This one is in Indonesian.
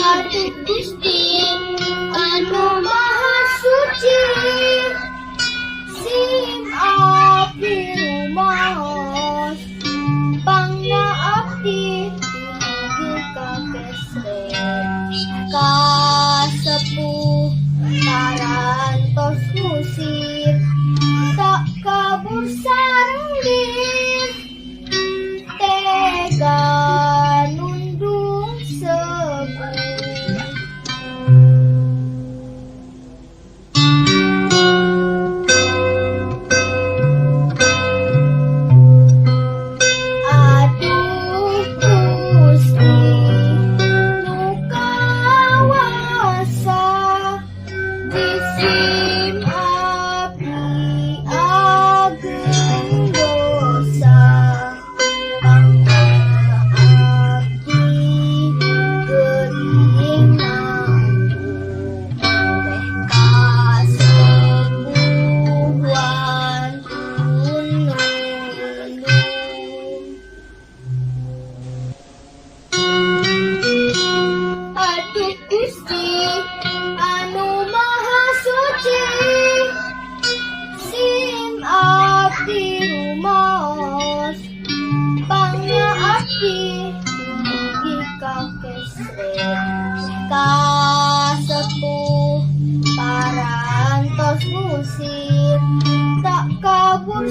Aduh Gusti anu maha suci, sim abdi rumaos, pangna abdi tinggi kakesret, kasepuh parantos musir, tak kabur sareng dir, tega nundung sebuah. Aduh Gusti nu kawasa, jisim abdi ageng dosa, pangna abdi geuring nanggung, teh kasembuhan nunundung. Aduh Gusti anu maha suci, sim abdi rumaos, pangna abdi tinggi kakesret, kasepuh parantos musir, tak kabur